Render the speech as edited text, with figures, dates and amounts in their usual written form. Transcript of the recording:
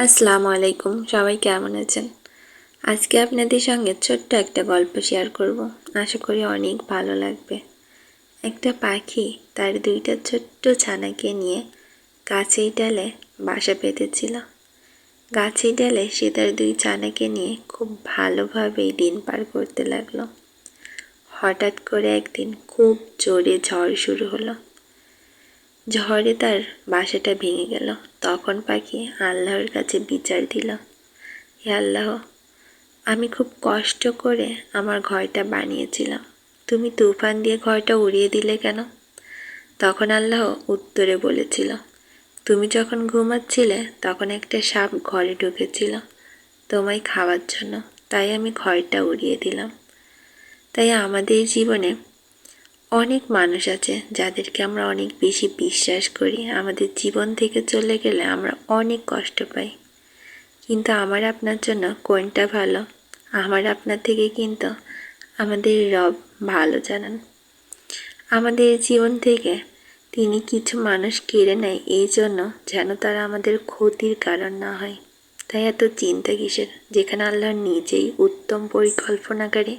আসসালামু আলাইকুম, সবাই কেমন আছেন? আজকে আপনাদের সঙ্গে ছোট্ট একটা গল্প শেয়ার করব। আশা করি অনেক ভালো লাগবে। একটা পাখি তার দুইটা ছোট্ট ছানাকে নিয়ে গাছের ডালে বাসা বেঁধেছিল। গাছের ডালে সে তার দুই ছানাকে নিয়ে খুব ভালোভাবেই দিন পার করতে লাগলো। হঠাৎ করে একদিন খুব জোরে ঝড় শুরু হলো। ঝড়ে তার বাসাটা ভেঙে গেল। তখন পাখি আল্লাহর কাছে বিচার দিল, হে আল্লাহ, আমি খুব কষ্ট করে আমার ঘরটা বানিয়েছিলাম, তুমি তুফান দিয়ে ঘরটা উড়িয়ে দিলে কেন? তখন আল্লাহ উত্তরে বলেছিল, তুমি যখন ঘুমাচ্ছিলে তখন একটা সাপ ঘরে ঢুকেছিল তোমায় খাওয়ার জন্য, তাই আমি ঘরটা উড়িয়ে দিলাম। তাই আমাদের জীবনে অনেক মানুষ আছে যাদেরকে আমরা অনেক বেশি বিশ্বাস করি, আমাদের জীবন থেকে চলে গেলে আমরা অনেক কষ্ট পাই। কিন্তু আমার আপনার জন্য কোনটা ভালো, আমার আপনার থেকে কিন্তু আমাদের রব ভালো জানেন। আমাদের জীবন থেকে তিনি কিছু মানুষ কেড়ে নেয় এই জন্য যেন তারা আমাদের ক্ষতির কারণ না হয়। তাই এত চিন্তা কিসের, যেখানে আল্লাহ নিজেই উত্তম পরিকল্পনাকারী।